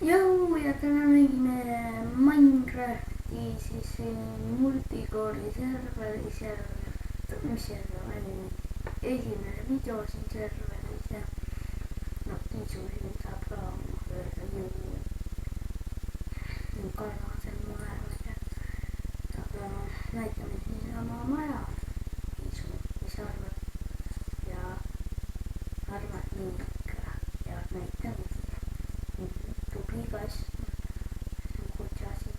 Jõu ja täna mängime Minecrafti siis multikooli serveris ja mis server oli esimene video siin serveris ja Tiisu siin saab ka öelda jõu Kallasel mõlemad ja aga näitame siin oma maja Tiisu, mis arvad ja arvad nii ikka ja näitame tubli kass, see on kutse asi.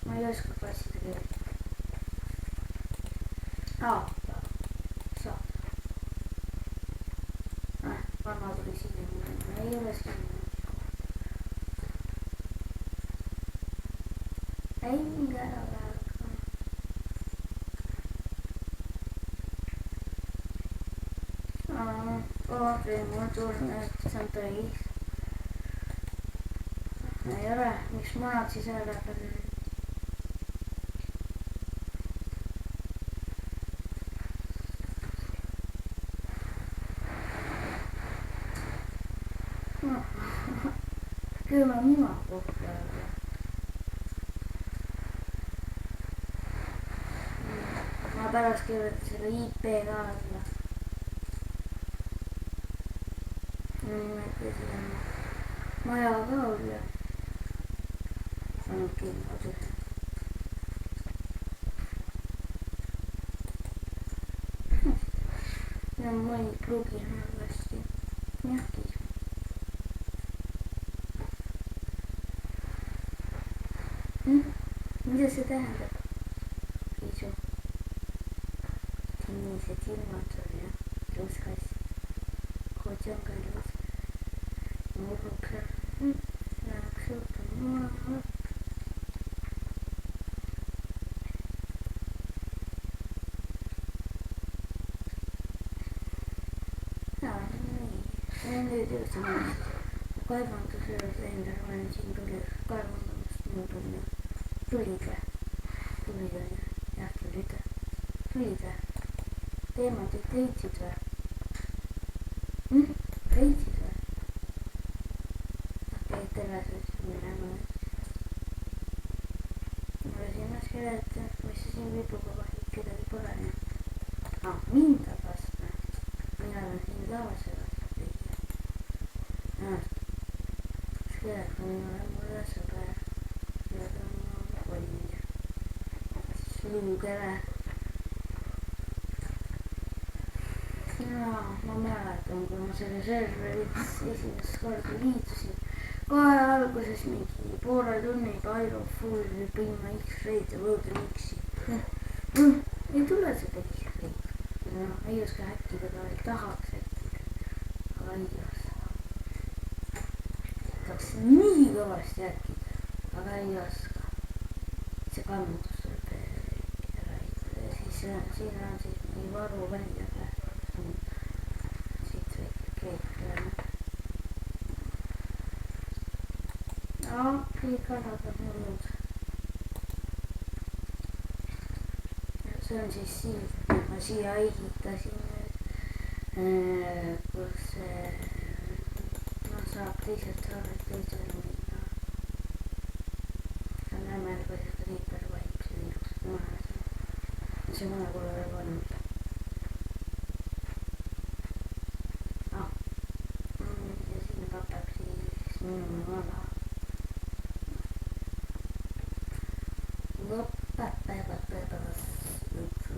Ma ei oska kassida keelda. Saad. Vana tuli siia, ma ei ole siin. Ei mingi ära väga. Mul tunne, et see on täis. Ei ole, miks munad siis ära peavad? Küll ma muna kohta. Ma pärast kirjutan selle IP ka alla. Maja ka olla. Saanud kindlasti. Ja mõni plugin halvasti. Jah, Tiisu. Mida see tähendab? Tiisu. Tinnised ilmad on ja ilus kass. Koodi on ka ilus. Murruksel. Läheks juurde maha. Nüüd jõudsin kaevanduse juurde endale, olen siin tuli kaevandamist, mul tuli tulid või? Jah, tulid või? Teemad leidsid või? Leidsid või? Okei, terveses minema. Mulle siin laske rääta, mis see siin vibuga vahid, kedagi pole. Mind tabas. Mina olen siin lavasega. Skelet on mulle sõber ja ta on kolmine Luugele ma mäletan, kui ma selle serveris esimest korda liitusin kohe alguses mingi poole tunniga Iron Full põin ma X-Raid ja World Mixi ei tule seda X-Raid ei oska häkkida ka ei tahaks häkkida aga ei oska tahaks nii kõvasti äkida, aga ei oska. See kannus tuleb ära siis siin on siis mingi varu välja siit väike keek kõik kalad on olnud. See on siis siit, ma siia ehitasin kus saab teised saavad teisele minna. See on lämmel, kui seda liiper vaib, see on ilus maha. See mune pole veel olnud. Ja siin tapab siis minu vana.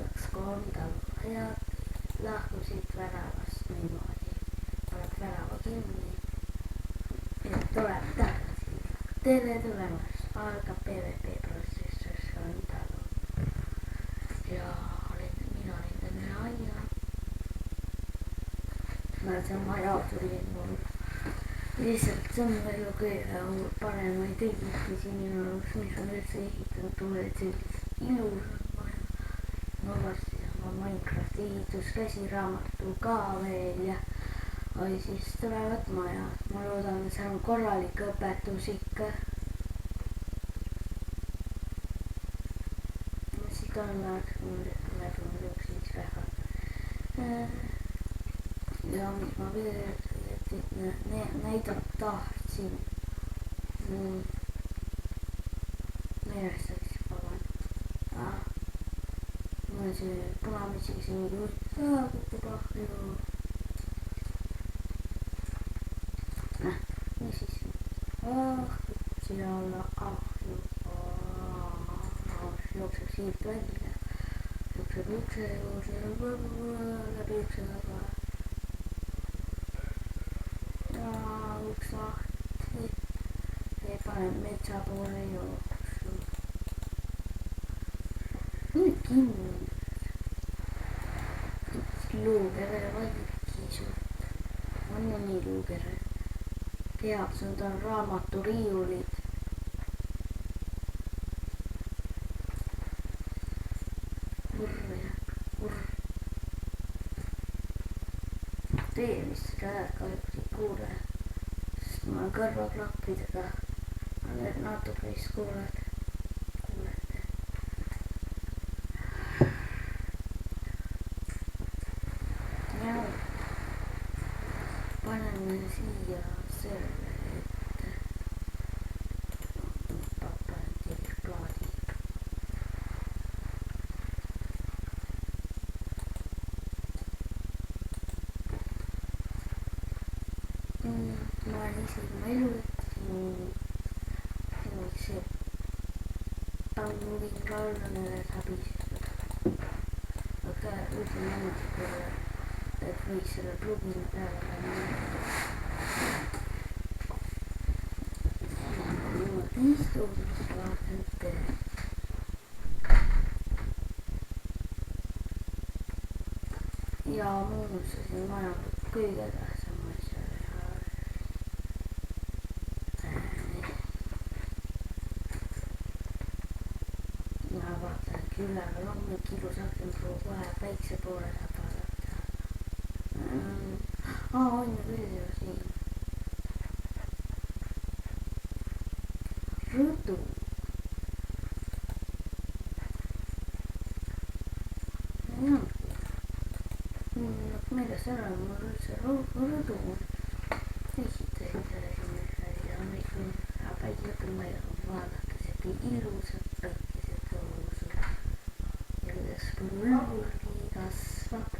Üks kolm talu ja lahkusid väravast niimoodi. Paneb värava kinni. Ja tuleb tagasi. Tere tulemast. Algab PvP protsessioon talu. Ja mina olin täna aia. See maja tuli mul. Lihtsalt see on veel kõige paremaid ehitusi minu jaoks, mis on üldse ehitanud. Tuled sellist ilusat maja. Ma varsti sama Minecrafti ehitus käsiraamatu ka veel ja oi siis tulevad majad. Ma loodan, et seal on korralik õpetus ikka. Siit on mul läbi jooksis väga. ja mis ma veel näidata tahtsin. Meelest läks pagan. Mul on see punamütsiga see mingi kukub ahju. Mis siis? Siia alla ahju. Jookseb siit välja. Jookseb ukse juurde, läbi ukse taga. Ja uks lahti. Ei pane metsa poole jooksu. Nüüd kinni. Luukere vaikisud. On ju nii luukere. Tead, see on raamaturiiulid. Tee vist seda häält kahjuks ei kuule, sest ma olen kõrvaklappidega. Nüüd natuke vist kuulete. Ja panen siia selle ette. Panen plaadi. Ma olen isegi ma elu see panguvingallane häbised. Aga ütlen ennast, et võiks selle plugini peale panna. Istumist vaatan teed. Ja muuseas ma olen kõige tähtsam asja. Ma vaatan, et üleval on mingi ilus aknapruu kohe päikse poole saab vaadata. On ju küll ju siin. Rõdu. Meelest ära, mul üldse rõdu ehitasid ja päike lõpuni ma vaadata seda ilusat päikesed tõusu ja kuidas pulli kasvab.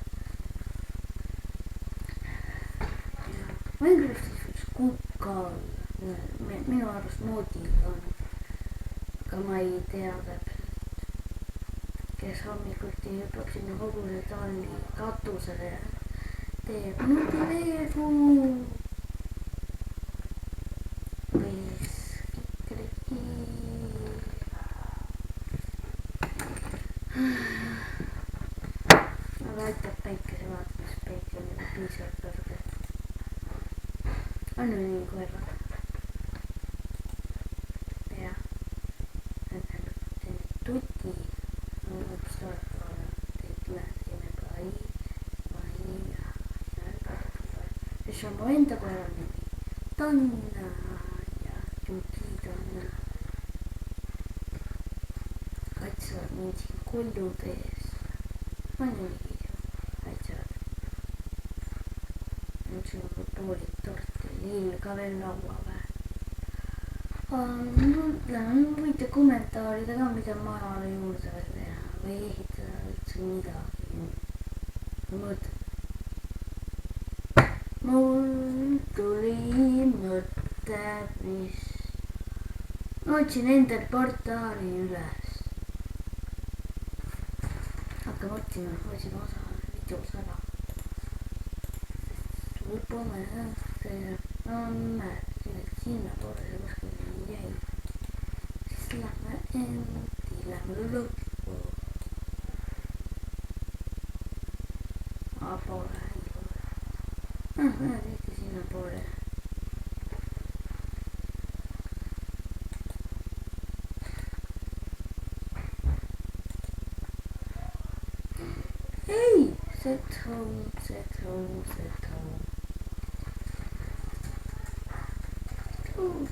Minecraftis võiks kukka olla, minu arust moodiga on, aga ma ei tea täpselt, kes hommikuti hüppab sinna hobuse talli katusele ja teeb nutiveefu või skikriki. Aga aitab päikese vaatamist, päike on juba piisavalt kõrge. On ju nii koerad? Jah. Tuti on üks toetav, teid näesime pai ja see on mu enda koera nimi. Tanna ja Tuti Tanna. Kaitsevad mind siin kullude ees. On ju nii kaitsevad. Nüüd siin on poolik tort ja lill ka veel laua vä. Võite kommentaarida ka, mida majale juurde veel teha või ehitada üldse midagi. Mõtled. Mul tuli mõte, mis ma otsin endal portaali üles. Hakkame otsima, otsin osa videos ära. Lõpume see on sinna poole see kuskil jäi. Siis lähme lõppu. Poole. Tehti sinna poole. Ei! Set home.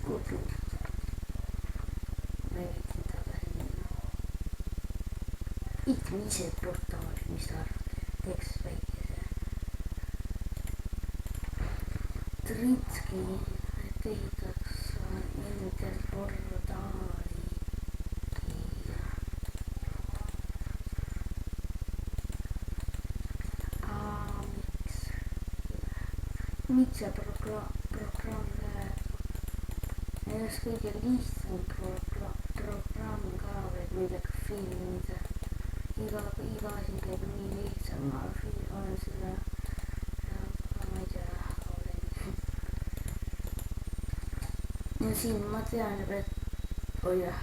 Kodu. Ma ehitin tagasi minna. Ehitin ise portaali, mis te arvate? Teeks väikese. Stritski, et ehitaks Enterportaali. Miks see programm läheb? See oleks kõige lihtsam programm ka veel millega filmida. Iga asi käib nii lihtsam, ma olen selle, ma ei tea, ja siin ma tean juba, et oja,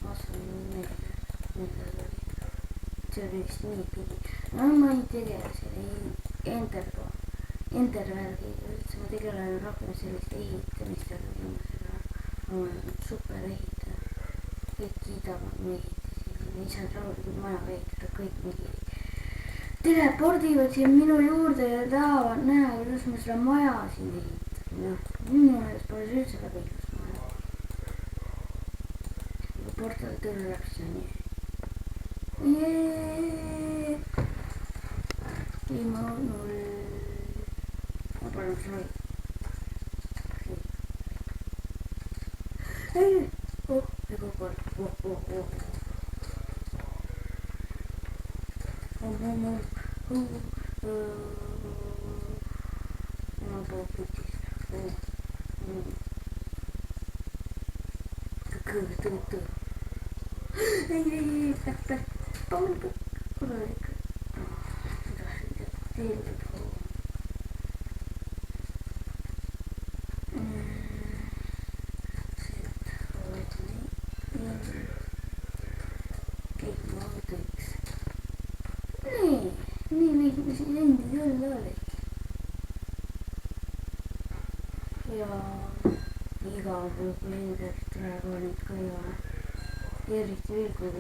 ma saan meelde, millal oli. See oli vist nii pidi. No ma ei tegele selle Entervärgiga üldse, ma tegelen rohkem sellist ehitamistega viimasel ajal. Ma olen super ehitaja. Kõik kiidavad meid. Ei saa rahulikult maja ehitada, kõik mingi telepordivad siia minu juurde ja tahavad näha, kuidas ma seda maja siin ehitan. Minu ajast pole see üldse väga ilus maja. Portal tööle läks ja nii. Jeee! Ilma null. Ma palun sõi. Ei! Oh, ega kord. Ma pole putist. Tõu. Ei, pätt. Palun, kuule ikka. Teeldud hoo. Kõik maadõiks. Nii lihtne siin endid jälle oligi. Ja igav kui endast praegu olid ka ja eriti veel kui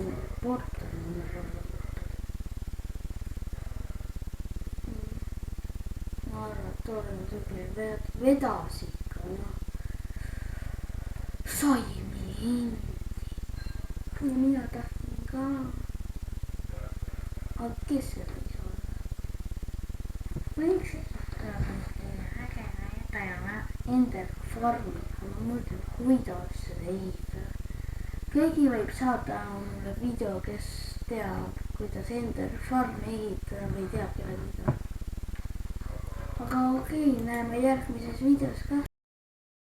portal on olla. Ma arvan, et tolle tügli vedas ikka, noh. Saimi endi. Kui mina tahtsin ka. Aga kes see võis olla? Võiks ägeda jätajana Enderfarmi. Ma mõtlen, kuidas seda ehitada. Keegi võib saada mulle video, kes teab, kuidas Enderfarmi ehitada või teab kellegi. Aga okei, näeme järgmises videos ka.